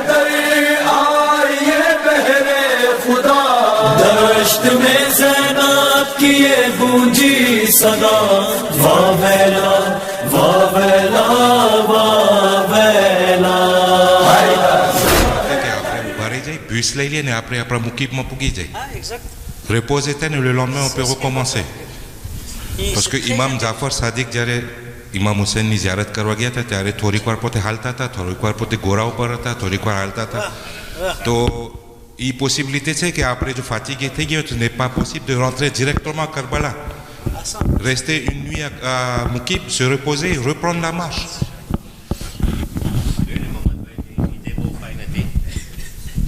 दर आए बहरे खुदा दश्त में ज़ैनब की ये गूंजी सदा वावेला वावेला वावेला bus là, et après Moukib Mapouguidé. Reposer et le lendemain on peut recommencer. Parce que Imam Jafar Sadiq jare Imam Hussein ni ziyarat karwa gaya tha ત્યારે થોડીક વાર પોતે હાલતા હતા થોડીક વાર પોતે ગોરા ઉપર હતા થોડીક વાર હાલતા હતા તો એ પોસિબિલિટી છે કે આપણે જો ફાટીગે થઈ ગયો તો n'est pas possible de rentrer directement à Karbala. Rester une nuit à Moukib, se reposer, reprendre la marche.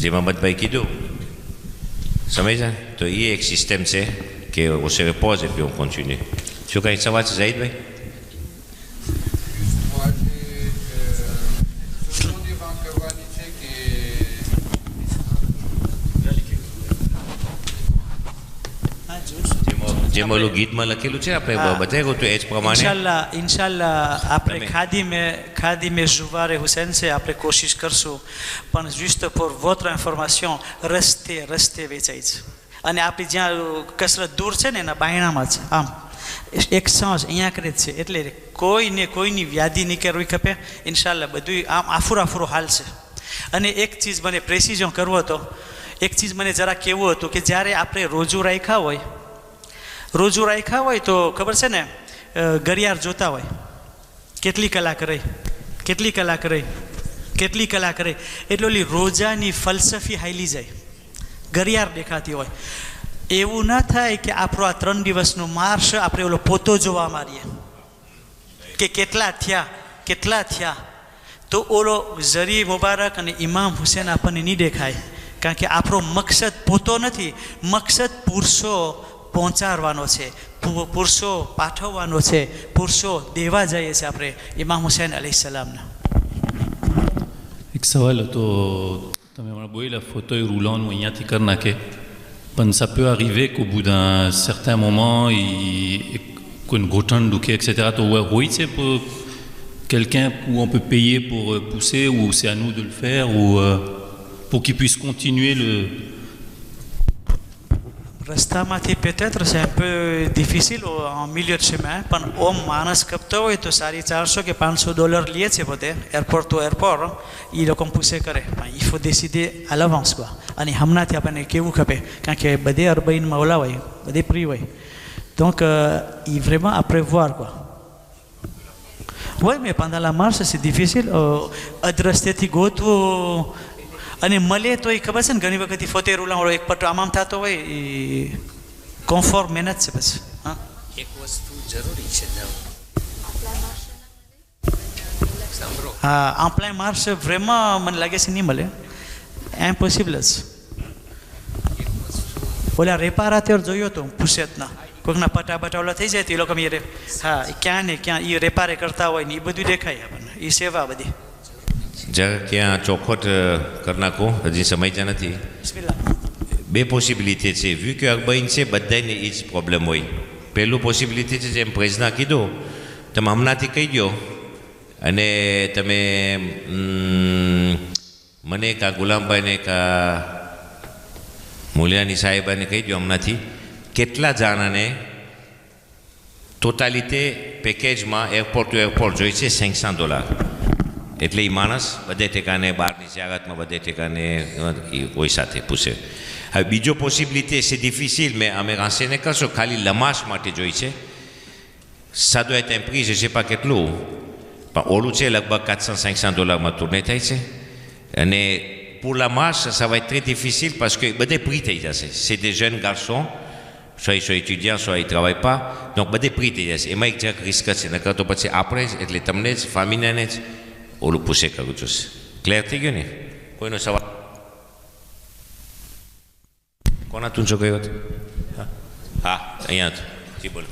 જે મોહમ્મદભાઈ કીધું સમજ્યા તો એ એક સિસ્ટમ છે કે on se repose et puis on continue. શું કંઈ સવાલ છે ઝાહિદભાઈ? જે મોલું ગીતમાં લખેલું છે આપણે બતાવ્યું તો એ જ પ્રમાણે ઇન્શાલ્લાહ આપણે ખાદી में जुवारे हुसैन से આપણે કોશિશ કરશું પણ juste pour votre information રસ્તે વેચાય છે અને આપણી જ્યાં કસરત દૂર છે ને એના બાયણામાં છે આમ એક સાંજ અહીંયા કરે છે એટલે કોઈની વ્યાધિ નહીં કરવી ખપે ઇન્શાલ્લાહ બધું આમ આફુરાફુરો હાલ છે અને એક ચીજ મને પ્રેસિઝન કરવો હતો એક ચીજ મને જરા કહેવું હતું કે જ્યારે આપણે રોજુ રાખ્યા હોય તો ખબર છે ને ઘડિયાળ જોતા હોય કેટલી કલાક રહી એટલે ઓલી રોજાની ફલસફી હાઈલી જાય ઘડિયાળ દેખાતી હોય એવું ના થાય કે આપણો આ 3 દિવસનું માર્ચ આપણે ઓલો પોતો જોવા મારીએ કે કેટલા થયા તો ઓલો ઝરી મુબારક અને ઇમામ હુસેન આપણને નહીં દેખાય કારણ કે આપણો મકસદ પોતો નથી મકસદ પુરુષો પહોંચાડવાનો છે પુરુષો પાઠવવાનો છે પુરુષો દેવા જઈએ છે આપણે ઇમામ હુસૈન અલૈહિસ્સલામના એક સવાલ હતો તમે હમણાં બોલ્યા ફોટોય roulant અહીંયાથી કરી નાખે પણ ça peut arriver qu'au bout d'un certain moment કોઈને ઘૂંટણ દુખે etc. તો હોય છે pour quelqu'un où on peut payer pour pousser ou c'est à nous de le faire ou pour qu'il puisse continuer le રસ્તામાંથી peut-être c'est un peu difficile en milieu de chemin પણ ઓમ માણસ કપતો હોય તો સારી $400 કે $500 લે છે પોતે એરપોર્ટ તો એરપોર્ટ એ લોકો પૂછે કરે il faut décider à l'avance quoi અને હમણાંથી આપણને કેવું ખપે કારણ કે બધે અરબઈનમાં ઓલા હોય બધે પ્રી હોય donc il vraiment à prévoir quoi ouais mais pendant la marche c'est difficile અદ્રસ્તેથી ગોતવું અને મળે તો એ ખબર છે ને ઘણી વખત ફોતે રૂલાવાળો એક પટ્ટો આમ થતો હોય એ કોમ્ફોર્ટ મહેનત છે પછી હા એક વસ્તુ જરૂરી છે હા આપ્લાય માર્ચ vraiment મને લાગે છે નહીં મળે ઇમ્પોસિબલ જ ઓલા રેપારાતેર જોયો તો પુસેતના કોઈકના પટા બટાવલા થઈ જાય તો એ લોકો હા ક્યાં ને ક્યાં એ રેપારે કરતા હોય ને એ બધું દેખાય આપણને એ સેવા બધી જરા ક્યાં ચોખવટ કરી નાખો હજી સમજ્યા નથી બે પોસિબિલિટી છે વ્યૂ કે અરબઈન છે બધાને એ જ પ્રોબ્લેમ હોય પહેલું પોસિબિલિટી છે જેમ પ્રેઝના કીધું તમે હમણાંથી કહી દો અને તમે મને કાં ગુલામભાઈને કાં મૂલિયાની સાહેબાને કહી દો હમણાંથી કેટલા જણાને ટોટાલિટી પેકેજમાં એરપોર્ટ ટુ એરપોર્ટ જોઈ છે $500 એટલે એ માણસ બધે ઠેકાને બહારની જાહેરાતમાં બધે ઠેકાને કોઈ સાથે પૂછે હવે બીજો પોસિબિલિટી છે ડિફિસિલ મેં અમે રાંસીને કરશો ખાલી લમાશ માટે જોઈ છે સાદો એ ટાઈમ પ્રી je sais pas કેટલું પણ ઓલું છે લગભગ $400-500 ટૂર્ને થાય છે અને pour la marche ça va être très difficile parce que બધે પ્રી થઈ જશે c'est des jeunes garçons soit ils sont étudiants soit ils travaillent pas donc બધે પ્રી થઈ જશે એમાં એક જરાક રિસ્ક છે નકર તો પછી આપણે જ એટલે તમને જ ફેમિલીને જ ઓલું પૂછે કરવું જોશે ક્લિયર થઈ ગયું ને કોઈનો સવાલ કોના તું ગયો હતો હા અહીંયા હતો જી બોલો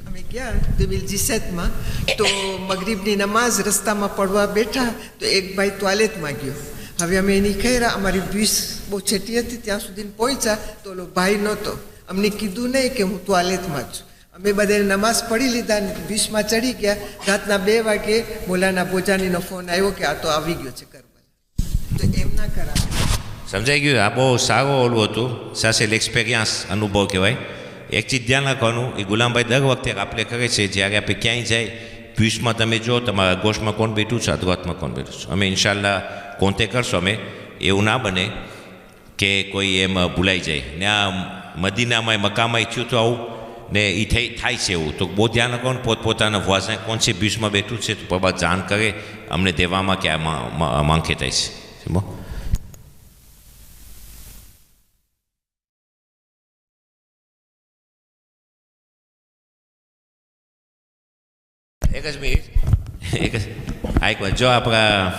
અમે ગયા 2017માં તો મગરીબની નમાઝ રસ્તામાં પડવા બેઠા તો એક ભાઈ ટોયલેટમાં ગયો હવે અમે એની ખૈરા અમારી બસ બહુ છેટી હતી ત્યાં સુધી પહોંચ્યા તો ઓલો ભાઈ નહોતો અમને કીધું નહીં કે હું ટોયલેટમાં છું અમે બધાએ નમાઝ પઢી લીધા ને 20માં ચડી ગયા. રાતના 2 વાગે મોલાના બોજાનીનો ફોન આવ્યો કે આ તો આવી ગયો છે કરબલા. તો એમ ના કરાવે. સમજાઈ ગયું. આ બહુ સારો ઓલું હતું, સાસેલ એક્સપિરિયન્સ, અનુભવ કહેવાય. એક ચીજ ધ્યાન રાખવાનું, એ ગુલામભાઈ દર વખતે આપણે કરે છે, જ્યારે આપણે ક્યાંય જાય ભીષમાં તમે જો તમારા ગોશમાં કોણ બેઠું છે, અધવાતમાં કોણ બેઠું છે. અમે ઇન્શાલ્લાહ કોન્ટેક કરશો. અમે એવું ના બને કે કોઈ એમ ભૂલાઈ જાય ને. આ મદીનામાં મકામાં થયું તો આવું ને એ થાય છે એવું, તો બહુ ધ્યાન રાખવાનું. પોતપોતાના વાઝા કોણ છે ભીષમાં બેઠું છે, તો બાબા જાણ કરે અમને દેવામાં કે આ માંગે થાય છે. સમજો. એક જ મિનિટ, એક જ આ એક વાત જો આપણા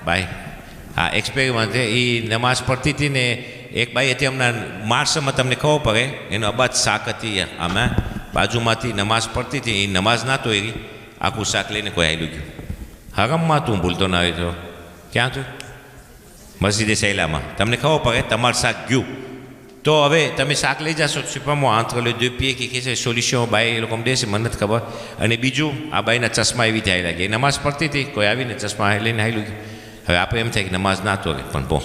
ભાઈ હા એક્સપેરિમેન્ટ છે. એ નમાઝ પડતી હતી ને એક ભાઈ હતી હમણાં માર્ચમાં, તમને ખબર પડે એનો અબાદ શાક હતી આમાં બાજુમાંથી નમાઝ પડતી હતી. એ નમાઝ ના તો એ આખું શાક લઈને કોઈ આવેલું ગયું. હરમમાં તું ભૂલતો ના આવી તો ક્યાં તું મસ્જિદે સહેલામાં. તમને ખબર પડે તમારું શાક ગયું તો હવે તમે શાક લઈ જશો સુપરમાં આંતર લે દો પીએ કે છે સોલ્યુશન બાઈ એ લોકો દેશે, મને નથી ખબર. અને બીજું આ બાઈના ચશ્મા એવી થાય લાગે, નમાઝ પડતી હતી કોઈ આવીને ચશ્મા લઈને આવેલું ગયું. હવે આપણે એમ થાય કે નમાઝ ના તો પણ બહુ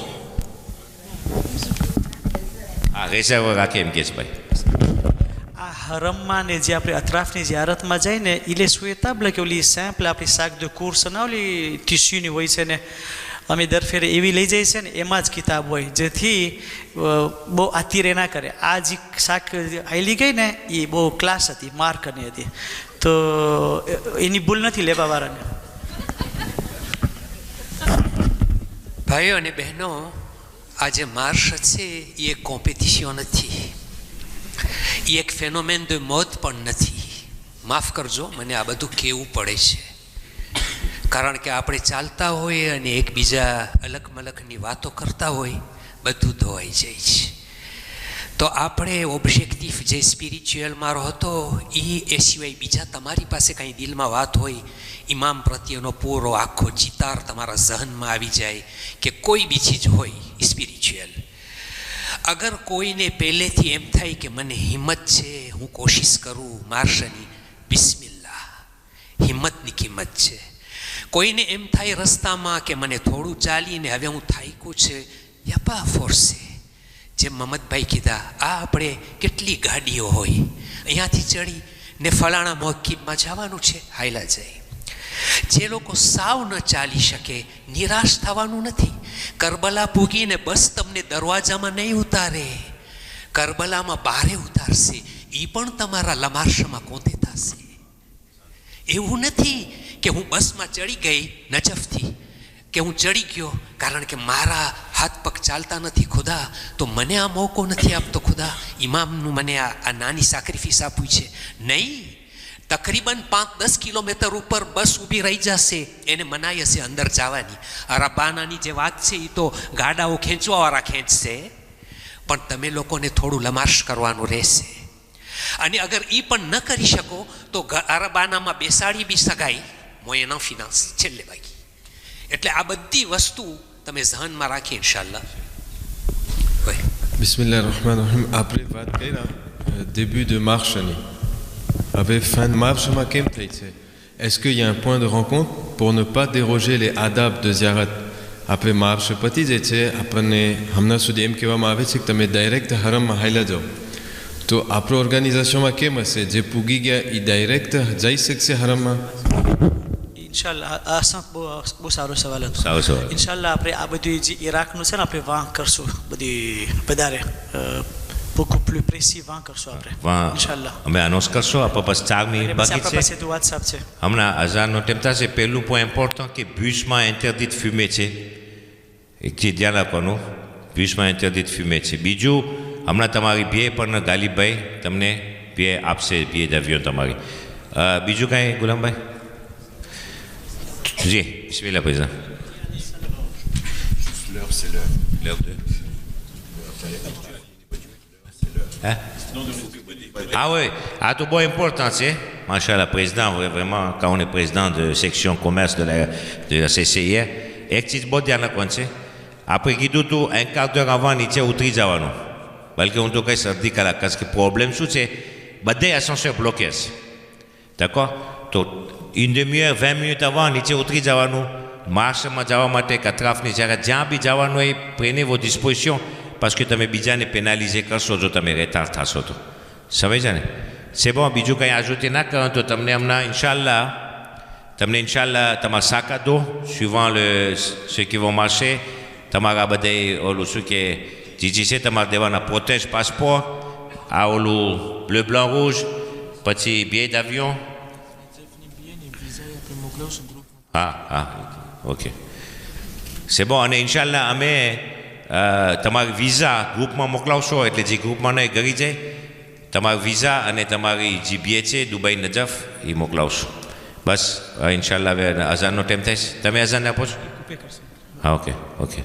હા રેસર્વ રાખે એમ કે છે ભાઈ. આ હરમમાં ને જે આપણે અતરાફની જ્યારતમાં જઈને ઇલે સુએતાબલે કે ઓલી સેમ્પલ આપણી શાક de course ના ઓલી ટીસ્યુની હોય છે ને, અમે દર ફેરે એવી લઈ જઈએ છીએ ને, એમાં જ કિતાબ હોય જેથી બહુ આતીરે ના કરે. આ જે શાક હાલી ગઈ ને એ બહુ ક્લાસ હતી, માર્કની હતી, તો એની ભૂલ નથી લેવાવાળાને. ભાઈઓ અને બહેનો, આ જે માર્શ છે એ એક કોમ્પિટિશન નથી, એ એક ફેનોમેન de mode પણ નથી. માફ કરજો, મને આ બધું કહેવું પડે છે, કારણ કે આપણે ચાલતા હોઈએ અને એકબીજા અલગ મલકની વાતો કરતા હોય, બધું ધોવાઈ જાય છે. તો આપણે ઓબ્જેક્ટિવ જે સ્પિરિચ્યુઅલ મારો હતો એ સિવાય બીજા તમારી પાસે કાંઈ દિલમાં વાત હોય, ઇમામ પ્રત્યેનો પૂરો આખો ચિતાર તમારા ઝહનમાં આવી જાય કે કોઈ બી ચીજ હોય સ્પિરિચ્યુઅલ, અગર કોઈને પહેલેથી એમ થાય કે મને હિંમત છે, હું કોશિશ કરું માર્શની, બિસ્મિલ્લાહ, હિંમતની કિંમત છે. કોઈને એમ થાય રસ્તામાં કે મને થોડું ચાલીને હવે હું થાક્યું છે, યપા ફોર્સે, જેમ મહમ્મદભાઈ કીધા, આ આપણે કેટલી ગાડીઓ હોય, અહીંયાથી ચડી ને ફલાણા મોકીબમાં જવાનું છે, હાયલા જાય. જે લોકો સાવ ન ચાલી શકે, નિરાશ થવાનું નથી. કરબલા પૂગીને બસ તમને દરવાજામાં નહીં ઉતારે, કરબલામાં બારે ઉતારશે, એ પણ તમારા લમાર્શમાં કોંધે થશે. એવું નથી કે હું બસમાં ચડી ગઈ નજફથી, કે હું ચડી ગયો કારણ કે મારા હાથ પગ ચાલતા નથી ખુદા, તો મને આ મોકો નથી આપતો ખુદા, ઇમામનું મને આ નાની સેક્રિફિસ આપ્યું છે. નહીં, તકરીબન 5-10 કિલોમીટર ઉપર બસ ઊભી રહી જશે, એને મનાઈ હશે અંદર જવાની. અરાબાનાની જે વાત છે એ તો ગાડાઓ ખેંચવાવાળા ખેંચશે, પણ તમે લોકોને થોડું લમાશ કરવાનું રહેશે. અને અગર એ પણ ન કરી શકો તો અરાબાનામાં બેસાડી બી શકાય, મોયના ફિનાન્સ છેલ્લે બાકી. એટલે આ બધી વસ્તુ તમે ઝહનમાં રાખી ઇન્શાલ્લાહ. બિસ્મિલ્લાહ રહમાન રહીમ. આપણે વાત કરી début de marche ની, હવે fin de marche માં કેમ થઈ છે? Est-ce qu'il y a un point de rencontre pour ne pas déroger les adab de ziyarat? આપણે માર્ચ પતી જાય છે, આપણને હમણાં સુધી એમ કહેવામાં આવે છે કે તમે ડાયરેક્ટ હરમમાં હાલ્યા જાઓ, તો આપણો ઓર્ગેનાઇઝેશનમાં કેમ હશે? જે પૂગી ગયા એ ડાયરેક્ટ જઈ શકશે હરમમાં? ઇન્શાલ્લાહ આ બહુ સારો સવાલ હતો. સારો સવાલ. ઇન્શાલ્લાહ આપણે આ બધું જે ઈરાકનું છે ને આપણે વાં કરશું, બધી વધારે beaucoup plus précis વાં કરશું આપણે ઇન્શાલ્લાહ. અમે અનાઉન્સ કરશો આપણે બસ 4 મિનિટ બાકી છે. પાસે તો WhatsApp છે હમણાં અઝાનનો ટાઈમ થશે. પહેલું પોઈન્ટ ઇમ્પોર્ટન્ટ કે ભુજમાં ઇન્ટરદિટ ફ્યુમે છે, એક ચીજ ધ્યાન રાખવાનું, ભુજમાં ઇન્ટરદિટ ફ્યુમે છે. બીજું, હમણાં તમારી બે પણ ગાલિબભાઈ તમને બે આપશે, બે દવ્યો તમારી. બીજું કાંઈ ગુલામભાઈ? જી Bismillah président. L'heure de ah oui, ah tout bon important c'est, machallah président, vraiment quand on est président de section commerce de la CCIR, એક ચીજ બહુ ધ્યાન રાખવાનું છે. આપણે કીધું તું 1/4 heure avant નીચે ઉતરી જવાનું, બલકે હું તો કંઈ શરદી કરા, કારણ કે પ્રોબ્લેમ શું છે બધે ascenseur bloqué હશે. d'accord? તો 1 demi-heure 20 minutes avant નીચે ઉતરી જવાનું, માર્શમાં જવા માટે કતરાફની જ્યાં બી જવાનું હોય prenez vos dispositions parce que તમે બીજાને પેનાલિઝે કરશો જો તમે retard થશો તો. સમજ્યા ને? c'est bon. બીજું કંઈ આજુતી ના કરો તો તમને હમણાં ઇન્શાલ્લાહ તમારા sac à dos suivant ceux qui vont marcher, તમારા બધે ઓલું શું કે જીજી છે તમારે દેવાના protège passeport, આ ઓલું bleu blanc rouge, પછી billet d'avion. હા ઓકે c'est bon. અને ઇન્શાલ્લાહ અમે તમારી વિઝા ગ્રુપમાં મોકલાવશો એટલે જે ગ્રુપમાં નહીં ઘરી જાય તમારું વિઝા અને તમારી જે billet છે દુબઈ નજફ એ મોકલાવશો. બસ ઇન્શાલ્લાહ હવે અઝાનનો ટાઈમ થાય છે. તમે અઝાન આપો છો? હા ઓકે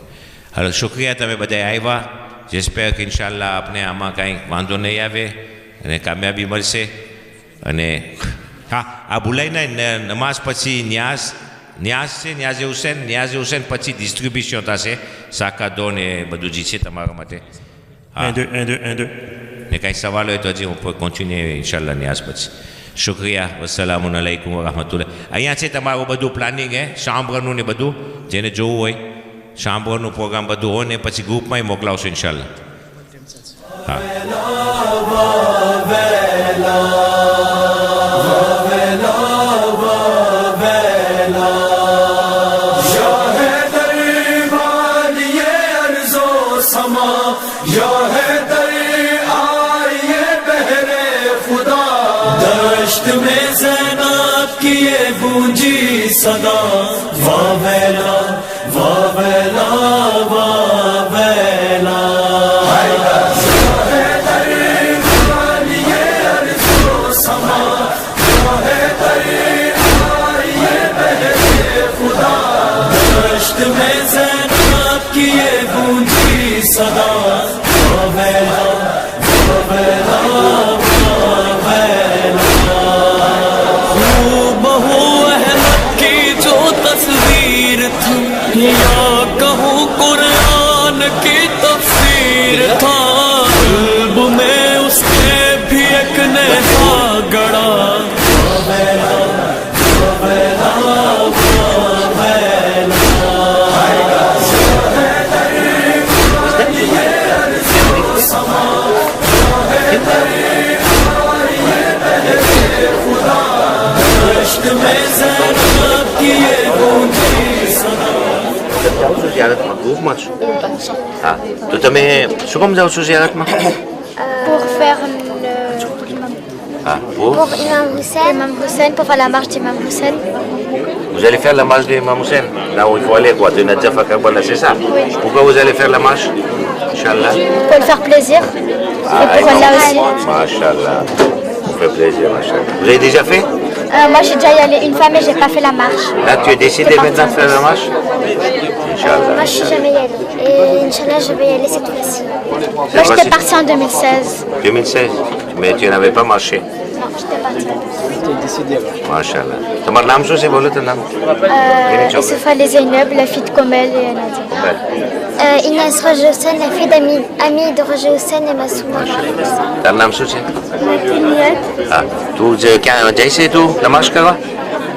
હાલો શુક્રિયા તમે બધા આવ્યા. j'espère કે ઇન્શાલ્લાહ આપણે આમાં કાંઈ વાંધો નહીં આવે અને કામયાબી મળશે. અને હા આ ભૂલાય નહીં, નમાઝ પછી ન્યાઝ છે, ન્યાઝે હુસેન પછી ડિસ્ટ્રીબ્યુશન થશે સાકાદો ને બધું જે છે તમારા માટે. હા ને કાંઈ સવાલ હોય તો હજી હું કોન્ટિન્યુ ઇન્શાલ્લાહ ન્યાઝ પછી. શુક્રિયા. વસ્સલામુ અલૈકુમ વરહમતુલ્લાહ. અહીંયા છે તમારું બધું પ્લાનિંગ હે શામભરનું ને બધું, જેને જોવું હોય શામભરનું પ્રોગ્રામ બધું હોય ને પછી ગ્રુપમાં મોકલાવશો ઇન્શાલ્લાહ. હા में ज़ैनब की ये गूंजी सदा, वाह वेला वाह वेला वाह वेला. दश्त में ज़ैनब की ये गूंजी सदा, वाह वेला वाह वेला वाह वेला. तस्वीर थी या कहूँ कुरान की तफसीर था, क़ल्ब में उसके भी एक नेहा गड़ा. ઝિયારતમાં ગ્રુપમાં છો? હા તો તમે શું કામ જાઓ છો ઝિયારતમાં? Pour faire pour Imam Hussein, pour faire la marche d'Imam Hussein. Vous allez faire la marche d'Imam Hussein? Là où il faut aller quoi, de Nadjaf à Karbala, c'est ça? Oui. Pourquoi vous allez faire la marche? Inch'Allah. Pour lui faire plaisir. Et pour Allah aussi. Masha'Allah. Ça fait plaisir, Masha'Allah. Vous avez déjà fait? Moi j'ai déjà y allé une fois mais j'ai pas fait la marche. Là tu es décidé maintenant de faire la marche? Inch'Allah. Moi je suis jamais y allée. Et Inch'Allah je vais y aller cette fois-ci. Moi j'étais partie en 2016. 2016? Mais tu n'avais pas marché? Non, j'étais partie en 2016. Masha'Allah. Ton nom c'est quoi ton nom? Youssoufa Les Zeynep, la fille de Komel et Nadia. Inès Roger Hussein, la fille d'Amie de Roger Hussein et Massouma. Ton nom c'est? Matiniat. Ah, tu essayé tout la marche Kara?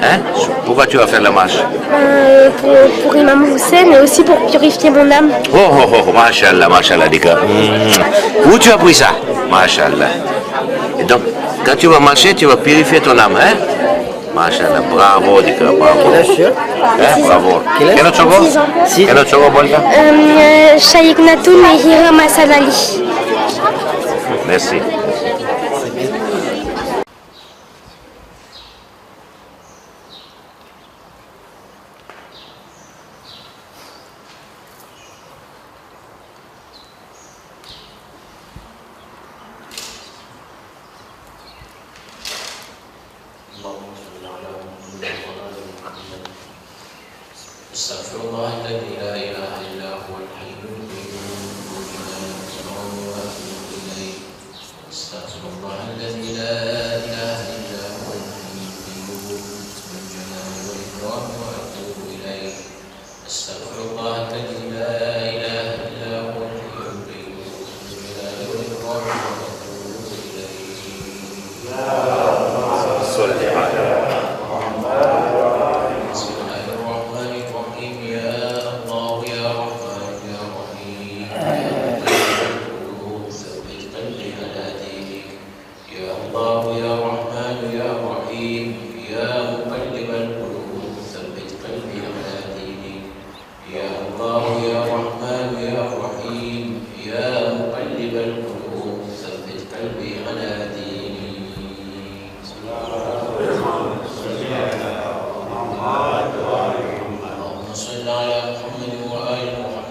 Hein? Pourquoi tu vas faire la marche? Pour Imam Hussein et aussi pour purifier mon âme. Oh, Masha'Allah, Masha'Allah, Dika. Où tu as pris ça? Masha'Allah. Et donc, quand tu vas marcher, tu vas purifier ton âme, hein? Masha'Allah, bravo, Dika, bravo. Hein? Bravo. Quel autre choco? Quel autre choco, Bolga? Shaykh Natoun et Hiram Hassan Ali. Merci. استغفر الله الذي لا اله الا هو الحي القيوم واتوب اليه. استغفر الله الذي لا اله الا هو الحي القيوم ذو الجلال والاكرام واتوب اليه. استغفر الله الذي لا اله الا هو الحي القيوم ذو الجلال والاكرام واتوب اليه. يا مقلب القلوب ثبت قلبي على دينك يا الله يا رحمن يا رحيم يا مقلب القلوب ثبت قلبي على دينك اللهم صل على محمد وآل محمد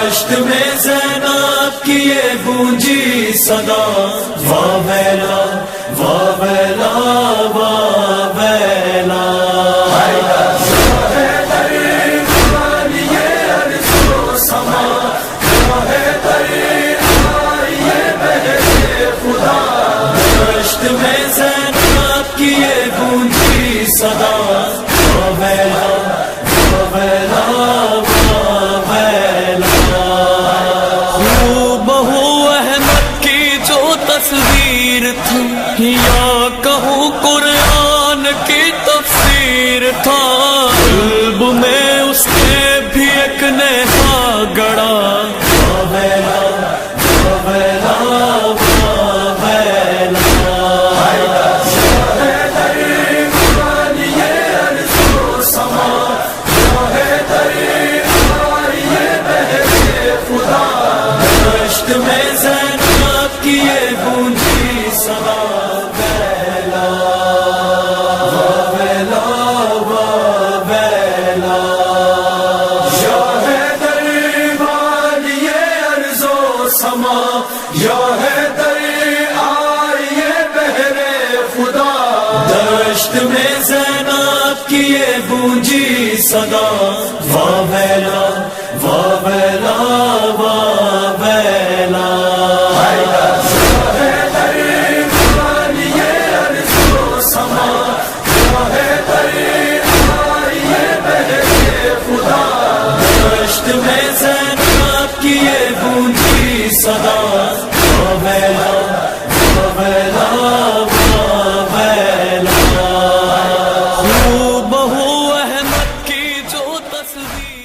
دشت میں زینب کی یہ گونجی صدا واویلا واویلا واویلا دشت میں زینب کی یہ گونجی صدا واویلا واویلا تصویر تھی یا کہوں قرآن کی تفسیر تھا قلب میں اس کے بھی ایک نیہا گڑا واویلا واویلا دشت میں زینب کی یہ گونجی صدا واویلا واویلا واویلا دشت میں زینب کی یہ گونجی صدا واویلا واویلا بہو احمد کی جو تصویر